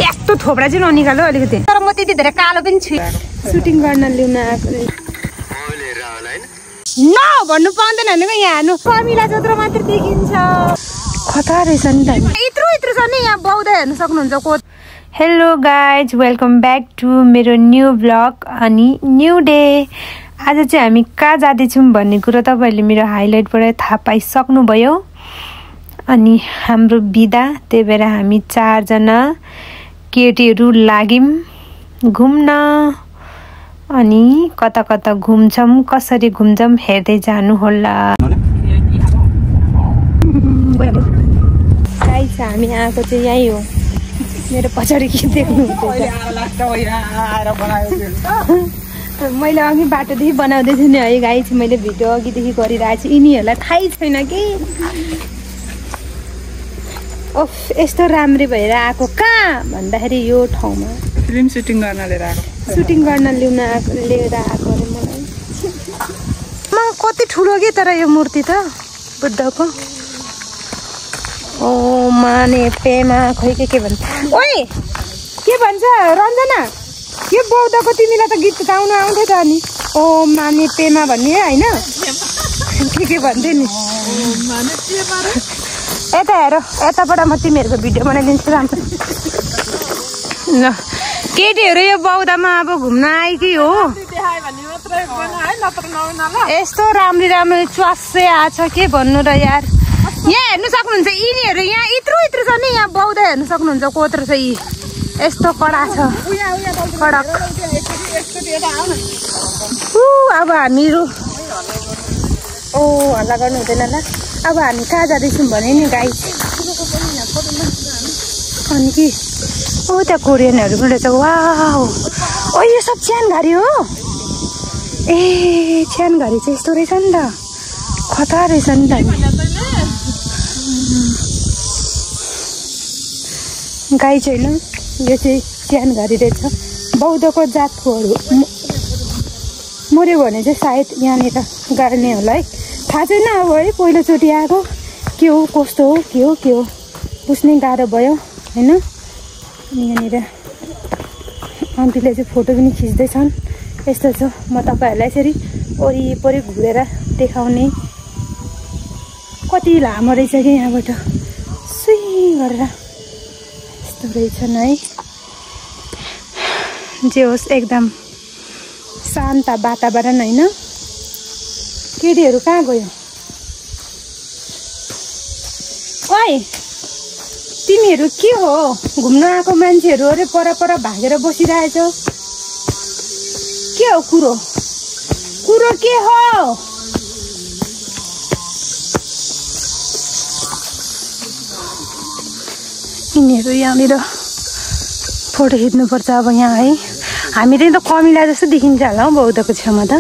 यस्तो थोप्रा चाहिँ ननिकाल्नु अलिकति तर म त्यति धेरै कालो पनि छु सुटिङ गर्न ल्याउन आएको न भन्नु पाउँदैन नि यहाँ हेर्नु कमिला जत्रो मात्र देखिन्छ कता रहेछ नि त यत्रो यत्रो छ नि यहाँ बौद्ध हेर्न सक्नुहुन्छ को hello guys welcome back to मेरो न्यू ब्लग अनि न्यू डे आज चाहिँ हामी कहाँ जाँदैछौँ भन्ने कुरो तपाईँहरूले मेरो हाइलाइटबाट थाहा पाइसक्नुभयो अनि हाम्रो बिदा त्यही भएर हामी 4 जना केटीहरू लाग्यौँ घुम्न अनि कता कता घुम्छौँ कसरी घुम्छौँ हेर्दै जानु होला गाइस हामी आएको चाहिँ यही हो मेरो पछाडि के देख्नुहुन्छ मैले अघि बाटोदेखि बनाउँदै छु नि है गाइस मैले भिडियो अघिदेखि गरिरहेको छु यिनीहरूलाई थाहै छैन कि ओफ यस्तो राम्री भएर आएको कहाँ भन्दाखेरि यो ठाउँमा फिल्म सुटिङ गर्न लिएर आएको सुटिङ गर्न लिएर आएको अरे मलाई कति ठुलो के तर यो मूर्ति त बुद्धको ओ माने पेमा खोइ के भन्छ ओइ के भन्छ रञ्जना यो बौद्धको तिमीलाई त गीत गाउन आउँथ्यो त अनि ओ माने पेमा भन्ने होइन के भन्थ्यो नि यता हेर यताबाट म तिमीहरूको भिडियो बनाइदिन्छु राम्रो ल केटीहरू यो बौद्धमा अब घुम्न आएकै हो यस्तो राम्रो राम्रो च्वास्से आछ के भन्नु र यार यहाँ हेर्नु सक्नुहुन्छ यिनीहरू यहाँ यत्रो यत्रो छ नि यहाँ बौद्ध हेर्नु सक्नुहुन्छ कोत्रो छ यी यस्तो कडा छ कडक अब हामीहरू ओ हल्ला गर्नु हुँदैन ल अब हामी कहाँ जाँदैछौँ भने नि गाई अनि कि ओ त्यहाँ कोरियनहरू पनि रहेछ वाउ ओ यो सब च्यानघारी हो ए च्यानघारी चाहिँ यस्तो रहेछ नि त खतरा रहेछ नि त गाई छैन यो चाहिँ च्यानघारी रहेछ बौद्धको जातकोहरू मऱ्यो भने चाहिँ सायद यहाँनिर गाड्ने होला है थाहा छैन अब है पहिलोचोटि आएको के हो कस्तो हो के हो बुझ्नै गाह्रो भयो होइन अनि यहाँनिर आन्टीले चाहिँ फोटो पनि खिच्दैछन् यस्तो छ म तपाईँहरूलाई यसरी वरिपरि घुरेर देखाउने कति लामो रहेछ कि यहाँबाट सुई गरेर यस्तो रहेछन् है जे होस् एकदम शान्त वातावरण होइन केटीहरू कहाँ गयो ओइ तिमीहरू के हो घुम्न आएको मान्छेहरू अरे पर भागेर बसिरहेछ के हो कुरो के हो यिनीहरू यहाँनिर फोटो खिच्नुपर्छ अब यहाँ है हामी चाहिँ त कमिला जस्तो देखिन्छ होला हौ बौद्धको छेउमा त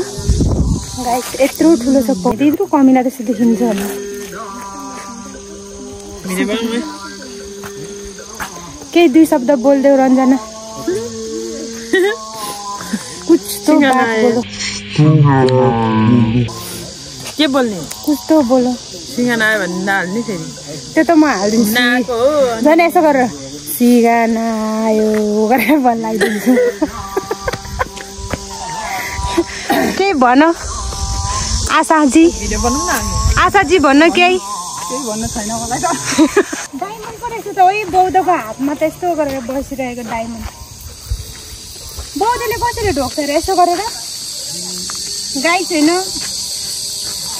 गाइस यत्रो ठुलो छ यत्रो कमिला जस्तो देखिन्छ होला केही 2 शब्द बोल्देऊ रञ्जना कुछ तो बात बोलो के बोल्ने कुछ तो बोलो सिंगाना आयो भने नहाल्ने फेरि त्यो त म हालिदिन्छु झन् यसो गरेर सिगाना आयो गरेर भन्लाइदिन्छु केही भन आशाजी आशाजी भन्न केही भन्न छैन मलाई त डायमन्ड परेको छ त है बौद्धको हातमा त यस्तो गरेर बसिरहेको डायमन्ड बौद्धले कसरी ढोक्छ र यसो गरेर गाई छैन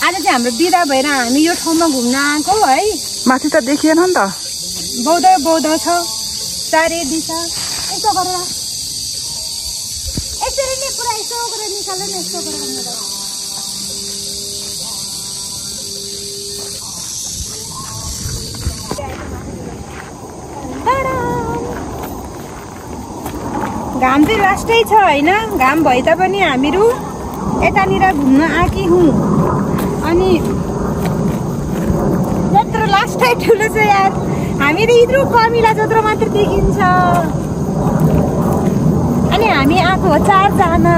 आज चाहिँ हाम्रो बिदा भएर हामी यो ठाउँमा घुम्न आएको है माथि त देखिएन नि त बौद्ध छ चारे दिशा यसो गरेर यसरी नै पुरा यसो गरेर निकाल्नु नि यस्तो गरेर घाम चाहिँ लास्टै छ होइन घाम भए तापनि हामीहरू यतानिर घुम्न आएकी हौँ अनि यत्रो लास्टै ठुलो छ यार हामी त यत्रो कमिला जत्रो मात्र देखिन्छ अनि हामी आएको हो 4 जना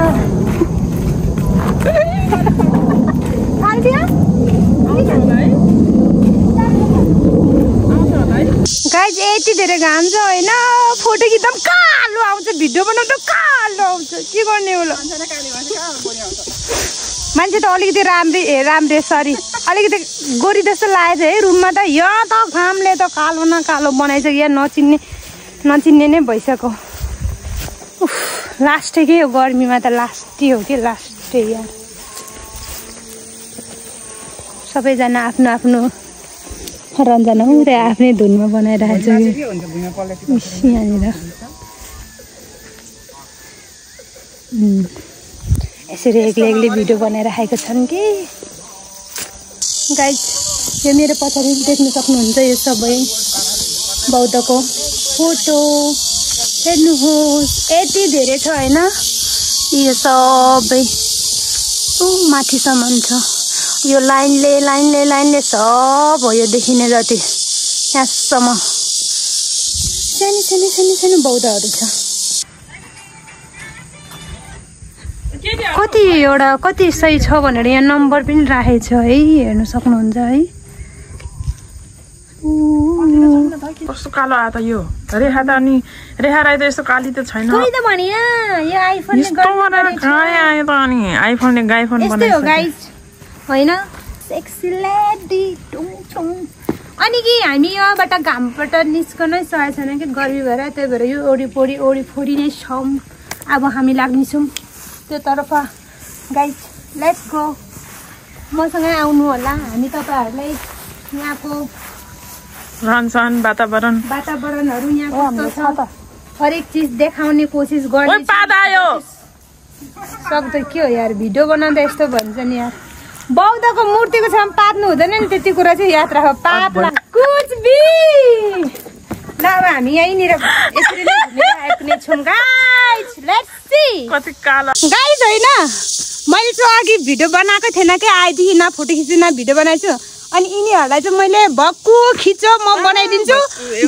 गाइज यति धेरै घाम छ होइन फोटो खिच्दा भिडियो बनाउँदा कालो आउँछ के गर्ने होला मान्छे त अलिकति राम्रे सरी अलिकति गोरी जस्तो लागेछ है रुममा त यहाँ त घामले त कालो न कालो बनाइसक्यो यहाँ नचिन्ने नै भइसक्यो लास्टै के हो गर्मीमा त लास्टै हो कि लास्टै यार सबैजना आफ्नो आफ्नो रञ्जना उरे आफ्नै धुनमा बनाइरहेको छ यहाँनिर यसरी एक्लै भिडियो बनाइराखेको छन् कि गाइज यो मेरो पछाडि देख्न सक्नुहुन्छ यो सबै बौद्धको फोटो हेर्नुहोस् यति धेरै छ होइन यो सबै माथिसम्म छ यो लाइनले सब हो यो देखिने जति यहाँसम्म सानो बौद्धहरू छ कति सही छ भनेर यहाँ नम्बर पनि राखेको छ है हेर्नु सक्नुहुन्छ है कस्तो कालो आयो त यो रेखा त अनि रेखा राई त यस्तो काली त छैन यो आइफोनले आयो त अनि आइफोनले गाइफोन बनाएको हो गाइज होइन सेक्सी लेडी टुङ अनि कि हामी यहाँबाट घामबाट निस्कनै सकेको छैन कि गर्मी भएर त्यही भएर यो ओरिपोरी नै छौँ अब हामी लाग्नेछौँ त्यो तर्फ गाइज लेट्स गो मसँगै आउनु होला हामी तपाईँहरूलाई यहाँको रहनसहन वातावरणहरू यहाँ कस्तो छ हरेक चिज देखाउने कोसिस गर्ने सक्दो के हो यार भिडियो बनाउँदा यस्तो भन्छ नि यार बौद्धको मूर्तिको छेउमा पात्नु हुँदैन नि त्यति कुरा चाहिँ याद राख पातला कुचबी ल अब हामी यहीँनिर यसरी नै घुमेर आइपुग्ने छौँ गाइज लेट्स सी कति कालो गाइज होइन मैले चाहिँ अघि भिडियो बनाएको थिएन कि आएदेखि न फोटो खिच्छु न भिडियो बनाइछु अनि यिनीहरूलाई चाहिँ मैले भक्कु खिचो म बनाइदिन्छु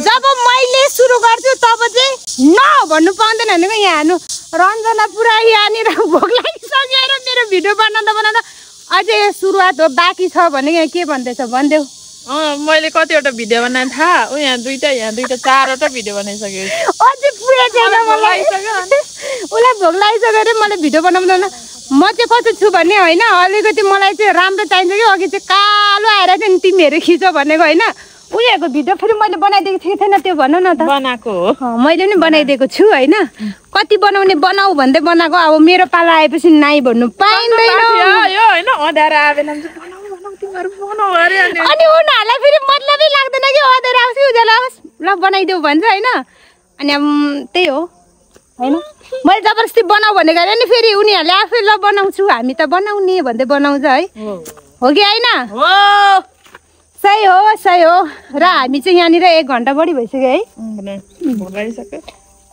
जब मैले सुरु गर्छु तब चाहिँ न भन्नु पाउँदैन भनेको यहाँ हेर्नु रञ्जना पुरा यहाँनिर भोक लागिसकेर मेरो भिडियो बनाउँदा अझै सुरुवात हो बाँकी छ भने यहाँ के भन्दैछ भनिदेऊ मैले कतिवटा भिडियो बनाएँ थाहा यहाँ दुईटा 4वटा भिडियो बनाइसक्यो अझै पुरै छैन मलाई उसलाई भोक लागिसक्यो अरे मलाई भिडियो बनाउँदैन म चाहिँ कस्तो छु भने होइन अलिकति मलाई चाहिँ राम्रो चाहिन्छ कि अघि चाहिँ कालो आएर चाहिँ नि तिमीहरू खिचो भनेको होइन उनीहरूको भिडियो फेरि मैले बनाइदिएको थिएँ थिएन त्यो भन न त बनाएको हो मैले पनि बनाइदिएको छु होइन कति बनाउने बनाऊ भन्दै बनाएको अब मेरो पाला आएपछि नाइ भन्नु पाइँदैन अनि उनीहरूलाई फेरि मतलबै लाग्दैन कि अँध्यारो आउँछ उज्यालो आओस् ल बनाइदेऊ भन्छ होइन अनि अब त्यही हो होइन मैले जबरजस्ती बनाऊ भनेको होइन नि फेरि उनीहरूले आफै ल बनाउँछु हामी त बनाउने भन्दै बनाउँछ है हो कि होइन सही हो र हामी चाहिँ यहाँनिर 1 घन्टा बढी भइसक्यो है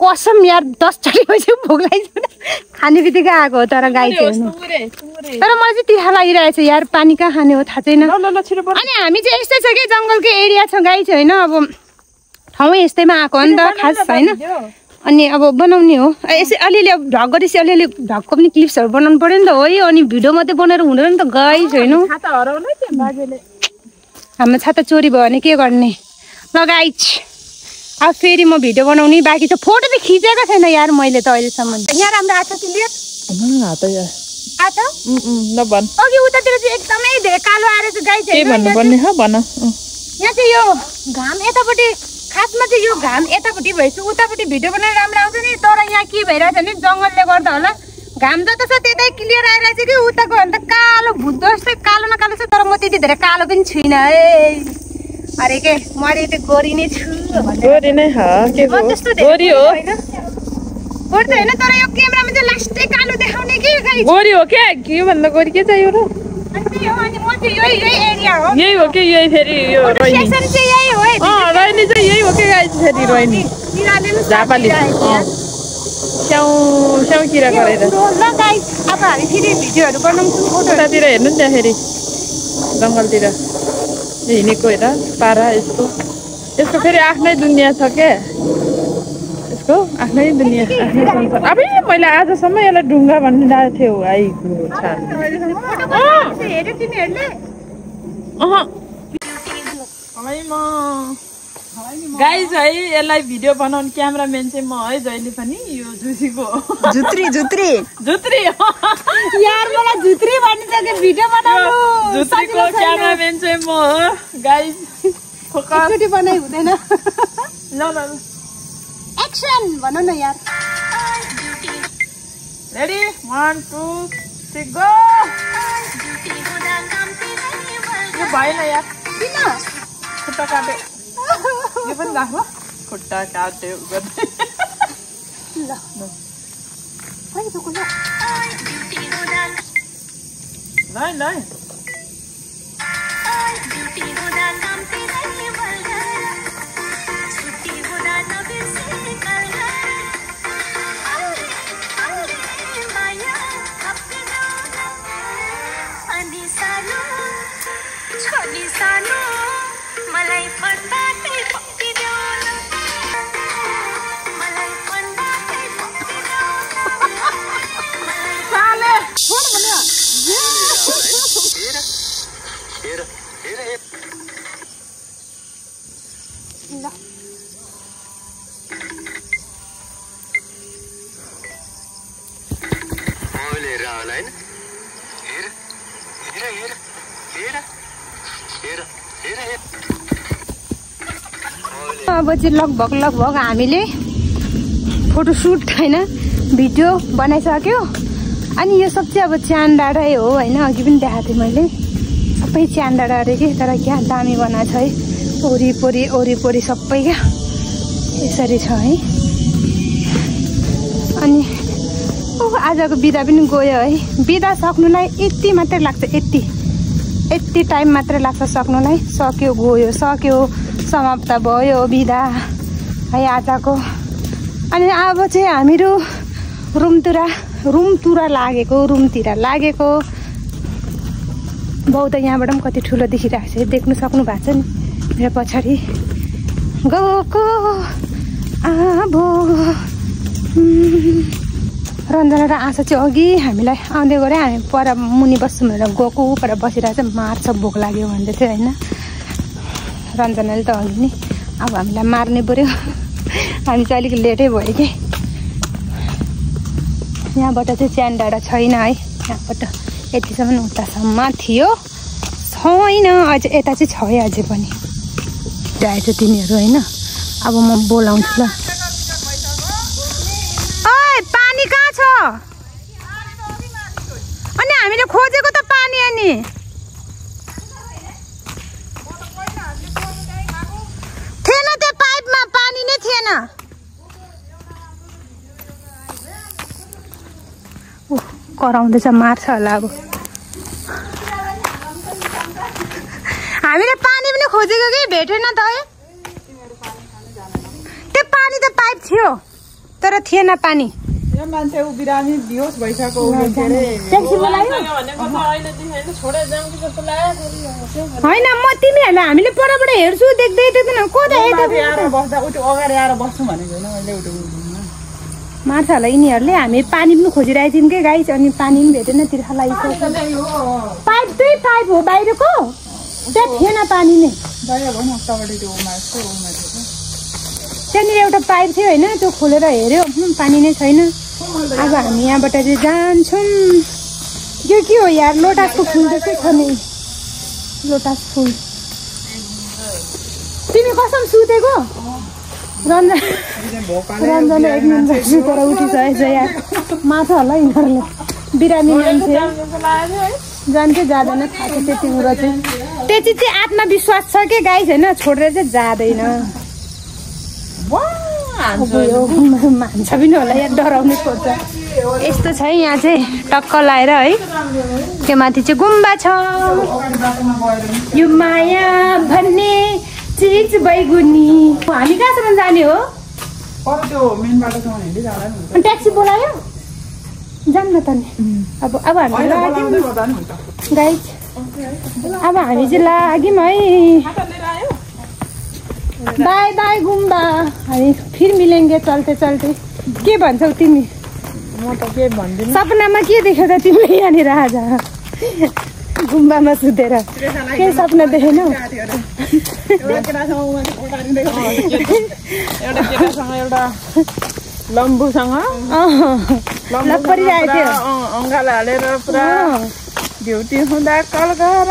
कसम यार 10 चोटि भइसक्यो भोक लागिसक्यो खाने बित्तिकै आएको हो तर गाई चाहिँ तर मलाई चाहिँ तिखा लागिरहेको छ यार पानी कहाँ खाने हो थाहा छैन अनि हामी चाहिँ यस्तै छ कि जङ्गलको एरिया छ गाई चाहिँ होइन अब ठाउँ यस्तैमा आएको हो नि त खास होइन अनि अब बनाउने हो यसै अलिअलि अब ढक गरेपछि अलिअलि ढकको पनि क्लिप्सहरू बनाउनु पर्यो नि त हो अनि भिडियो मात्रै बनाएर हुँदैन नि त गाई छैन हाम्रो छाता चोरी भयो भने के गर्ने ल गाइज अब फेरि म भिडियो बनाउने बाँकी छ फोटो त खिचेको छैन यार मैले त अहिलेसम्म यहाँ राम्रो आएको छ अघि उतातिर चाहिँ एकदमै धेरै कालो आएर चाहिँ गाई चाहिँ यहाँ चाहिँ यो घाम यतापट्टि खासमा चाहिँ यो घाम यतापट्टि भएपछि उतापट्टि भिडियो बनाएर राम्रो आउँछ नि तर यहाँ के भइरहेछ नि जङ्गलले गर्दा होला घाम जता छ त्यतै क्लियर आइरहेछ कि उताको अन्त कालो भुत जस्तै कालो न कालो छ तर म त्यति धेरै कालो पनि छुइनँ है अरे के म अलिकति गोरी नै छु गोरी नै त्यस्तो गोरी हो होइन गोरी त होइन तर यो क्यामेरामा चाहिँ लास्टै कालो देखाउने कि गोरी हो क्या के भन्दा गोरी के चाहियो र अनि म चाहिँ यही एरिया हो यही हो कि यही फेरि यो रोइनी चाहिँ यही हो है रोइनी चाहिँ यही हो कि गाइस फेरि रोइनी झापाली स्याउ किरा गरेर ल गाइस अब हामी फेरि भिडियोहरू बनाउँछौँ फोटोतिर हेर्नु नि त्यहाँ फेरि जङ्गलतिर हिँडेको हेर पारा यसको फेरि आफ्नै दुनियाँ छ क्या यसको आफ्नै दुनियाँ आफ्नै संसार अब मैले आजसम्म यसलाई ढुङ्गा भनिरहेको थियो गाइस है यसलाई भिडियो बनाउने क्यामेराम्यान चाहिँ म है जहिले पनि यो जुसीको जुत्री जुत्री जुत्री यार मलाई जुत्री भनिसके भिडियो बनाउनु जुत्रीको क्यामेराम्यान चाहिँ म हो गाइस फोकस एकचोटी बनाइ हुँदैन ल ल एक्सन भन न यार रेडी 1 2 3 गो यो भएन यार किन खुट्टा काट्यो यो पनि राख ल खुट्टा काट्यो गर्दै ल खै त कोला नाइ नाइ अब चाहिँ लगभग हामीले फोटोसुट होइन भिडियो बनाइसक्यो अनि यो सब चाहिँ अब च्यान डाँडै हो होइन अघि पनि देखाएको थिएँ मैले सबै च्यान डाँडा अरे कि तर क्या दामी बनाएको छ है वरिपरि सबै क्या यसरी छ है अनि आजको बिदा पनि गयो है बिदा सक्नुलाई यति मात्रै लाग्छ यति टाइम मात्रै लाग्छ सक्नुलाई सक्यो गयो समाप्त भयो बिदा है आजको अनि अब चाहिँ हामीहरू रुमतिर लागेको बाउ त यहाँबाट पनि कति ठुलो देखिरहेको छ देख्नु सक्नु भएको छ नि मेरो पछाडि गएको अब रञ्जना र आशा चाहिँ अघि हामीलाई आउँदै गऱ्यो हामी पर मुनि बस्छौँ भनेर गएको पर बसिरहेको चाहिँ मार्छ भोक लाग्यो भन्दै थियो होइन रञ्जनाले त अघि नि अब हामीलाई मार्नै पऱ्यो हामी चाहिँ अलिक लेटै भयो कि यहाँबाट चाहिँ च्यान डाँडा छैन है यहाँबाट यतिसम्म उतासम्म थियो छैन अझै यता चाहिँ छ है अझै पनि आएछ तिमीहरू होइन अब म बोलाउँछु ल पानी कहाँ छ अनि हामीले खोजेको त पानी अनि थिएन त्यो पाइपमा पानी नै थिएन कराउँदैछ मार्छ होला अब हामीले पानी पनि खोजेको कि भेटेन त है त्यो पानी त पाइप थियो तर थिएन पानी मान्छे बिरामी बिहोस भइसक्यो होइन म तिमीहरूलाई हामीले परबाट हेर्छु देख्दै देख्दैन मार्छ होला यिनीहरूले हामी पानी पनि खोजिरहेको थियौँ कि गाइस अनि पानी पनि भेटेन तिर्खा लागिसक्यो पाइप त्यही पाइप हो बाहिरको त्यहाँ थिएन पानी नै त्यहाँनिर एउटा पाइप थियो होइन त्यो खोलेर हेऱ्यो पानी नै छैन अब हामी यहाँबाट चाहिँ जान्छौँ यो के हो यार लोटसको फुल जस्तै छ नि लोटस फुल तिमी कसम सुतेको रञ्जना एक मिनट सुतेर उठिसकेछ यार माछ होला यिनीहरूले बिरामी मान्छे जान्छ जाँदैन थाहा छ त्यति कुरो चाहिँ त्यति चाहिँ आत्मविश्वास छ कि गाइस होइन छोडेर चाहिँ जाँदैन मान्छ पनि होला यहाँ डराउनु खोज्छ यस्तो छ यहाँ चाहिँ टक्क लाएर है त्यो माथि चाहिँ गुम्बा छ यो माया भन्ने चिज बैगुनी हामी कहाँसम्म जाने हो ट्याक्सी बोलायो जाऊँ न त नि अब हामी लाग्यौँ गाइस अब हामी चाहिँ लाग्यौँ है बाय बाय गुम्बा हामी फिर मिलेंगे चल्ते चल्ते के भन्छौ तिमी म त के भन्दिनँ सपनामा के देख्यौ त तिमीले यहाँनिर आज गुम्बामा सुतेर के सपना देखेनौ एउटा केटासँग एउटा लम्बुसँग परिरहेको थियो अङ्गाल हालेर पुरा ड्युटी हुँदा कल गर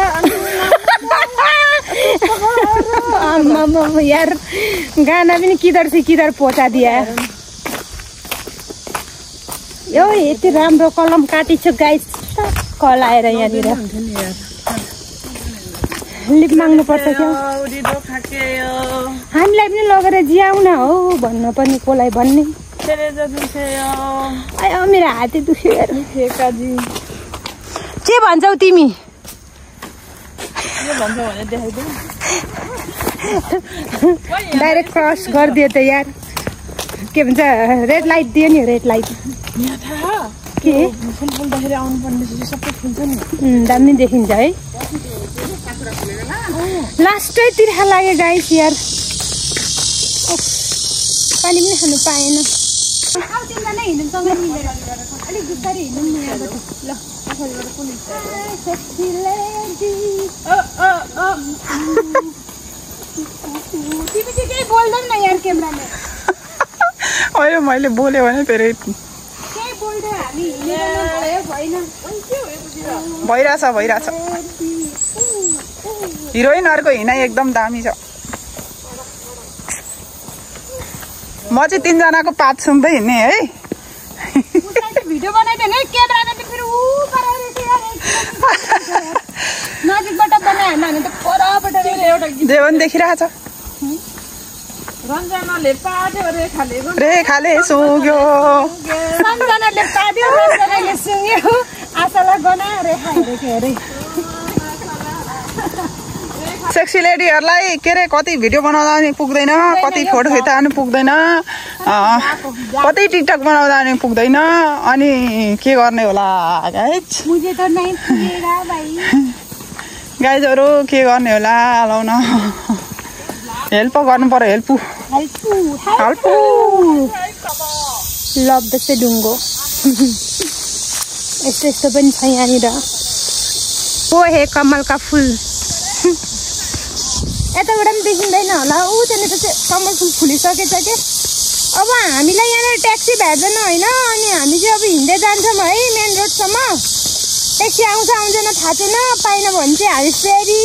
यार गाना पनि किधर पोचा दिया यो यति राम्रो कलम काटिछु गाइस कलाएर यहाँनिर लिप माग्नु पर्छ क्या हामीलाई पनि लगेर जियाउ न हो भन्नु पर्ने कोलाई भन्ने मेरो हातै दुख्यो के भन्छौ तिमी डाइरेक्ट क्रस गरिदियो त यार के भन्छ रेड लाइट दियो नि रेड लाइट के दामी देखिन्छ है लास्टै तिर्खा लाग्यो गाइस यार पानी पनि खानु पाएन अलिक बिस्तारै हिँड्नु नि यहाँबाट ल तिमी चाहिँ केही बोल्दैन न यार क्यामेरामा अहिले मैले बोल्यो भने फेरि केही बोल्दै हामी भएन भइरहेछ हिरोइनहरूको हिँडाइ एकदम दामी छ म चाहिँ 3 जनाको पात सुन्दै हिँड्ने है भिडियो बनाइदिएन है क्यामेरामा त फेरि नजिकबाट बनायो भने त परबाट एउटा देवन देखिरहेछ रञ्जनाले पाड्यो रेखाले सुग्यो रञ्जनाले पाड्यो रञ्जनाले सुङ्यो आशालाई गना रेखाले के अरे सेक्सी लेडीहरूलाई के अरे कति भिडियो बनाउँदा पनि पुग्दैन कति फोटो खिच्दा पनि पुग्दैन कतै टिकटक बनाउँदा पनि पुग्दैन अनि के गर्ने होला गाइजहरू के गर्ने होला लाउन हेल्प गर्नु पर्यो हेल्प लब्दै ढुङ्गो यस्तो पनि छ यहाँनिर ओ हे कमलका फुल यताबाट पनि देखिँदैन होला ऊ त्यहाँनिर चाहिँ कमल फुल फुलिसकेछ कि अब हामीलाई यहाँनिर ट्याक्सी भेट्दैन होइन अनि हामी चाहिँ अब हिँड्दै जान्छौँ है मेन रोडसम्म ट्याक्सी आउँछ आउँदैन थाहा छैन पाएन भने चाहिँ हामी फेरि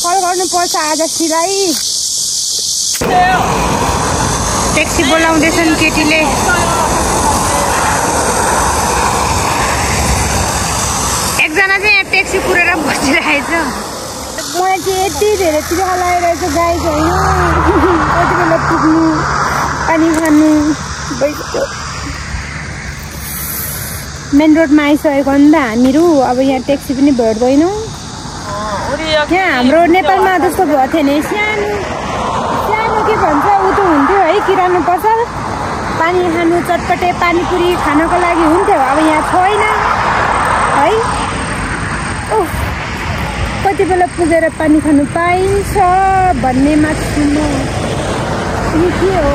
कल गर्नुपर्छ आजसिलाई ट्याक्सी बोलाउँदैछन् केटीले एकजना चाहिँ यहाँ ट्याक्सी कुरेर बसिरहेछ मलाई चाहिँ यति धेरै तिर्खा लगाइरहेछ गाई होइन कति बेला पुग्नु पानी खानु मेन रोडमा आइसकेको नि त हामीहरू अब यहाँ ट्याक्सी पनि भेट्दैनौँ यहाँ हाम्रो नेपालमा जस्तो भएको थियो नि सानो के भन्छ ऊ त हुन्थ्यो है किराना पसल पानी खानु चटपटे पानीपुरी खानको लागि हुन्थ्यो अब यहाँ छैन है कति बेला पुगेर पानी खानु पाइन्छ भन्नेमा छु म के हो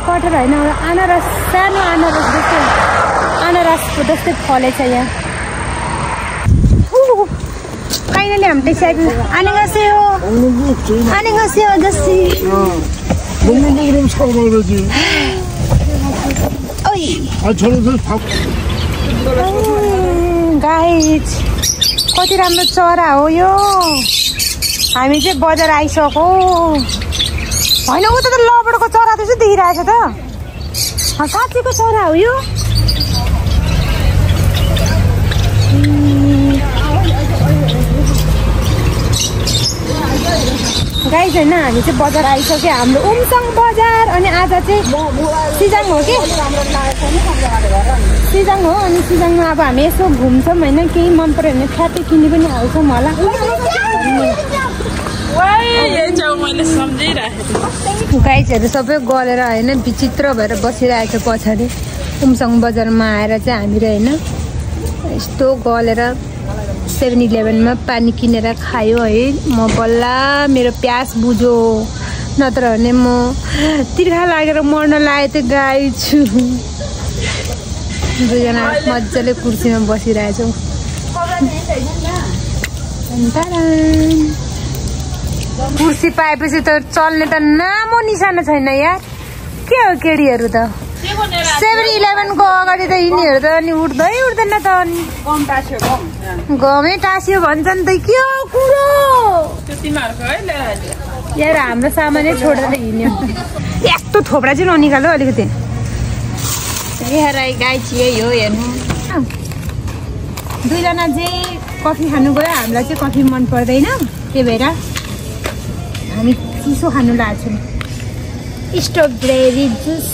कटहर होइन अनारस सानो अनारसको जस्तै फलेछ यहाँ फाइनली हम डिसाइड 안녕하세요 아저씨 ओइ गाइज कति राम्रो चरा हो यो हामी चाहिँ बजार आइसक्यो होइन उता त लबडको चरा जस्तो देखिरहेछ त साँच्चैको चरा हो यो गाइज होइन हामी चाहिँ बजार आइसक्यो हाम्रो उमसङ बजार अनि आज चाहिँ सिजाङ हो कि सिजाङ हो अनि सिजाङमा अब हामी यसो घुम्छौँ होइन केही मन पऱ्यो भने फ्यापी किनी पनि हाल्छौँ होला गाइजहरू सबै गलेर होइन विचित्र भएर बसिरहेको छ पछाडि उमसङ बजारमा आएर चाहिँ हामीहरू होइन यस्तो गलेर 7-11 पानी किनेर खायो है म बल्ल मेरो प्यास बुझो नत्र भने म तिर्खा लागेर मर्न लागेको थिएँ गाई छु दुईजना मजाले कुर्सीमा बसिरहेछौँ कुर्सी पाएपछि त चल्ने त नामो निशाना छैन यार। के हो केडीहरू त 7-11 को अगाडि त यिनीहरू त अनि उठ्दै उठ्दैन त अनि गमै टाँसियो भन्छन् त के हो कुरो यार। हाम्रो सामानै छोडेर हिँड्यो। यस्तो थोप्रा चाहिँ ननिकाल्यो अलिकति। हो हेर्नु 2 जना चाहिँ कफी खानु गयो। हामीलाई चाहिँ कफी मन पर्दैन, त्यही भएर हामी चिसो खानु लाग्छौँ। Strawberry juice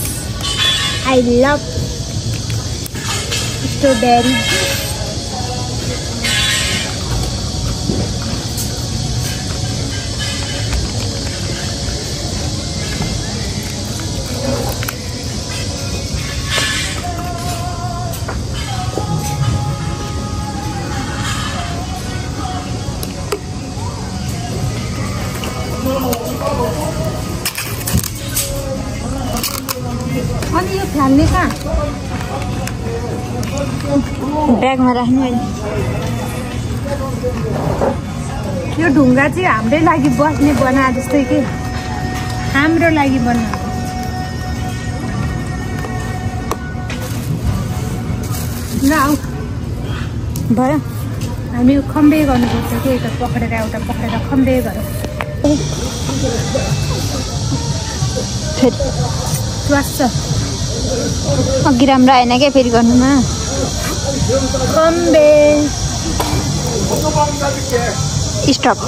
I love strawberry juice. अनि यो फ्याल्ने कहाँ? ब्यागमा राख्नु है। यो ढुङ्गा चाहिँ हाम्रै लागि बस्ने बना जस्तै के, हाम्रो लागि बना ल। आऊ भयो, हामी खम्बे गर्नुपर्छ कि एउटा पक्रेर एउटा पक्रेर खम्बे गरौँ। अघि राम्रो आएन क्या फेरि गर्नुमा। खम्बे स्टप।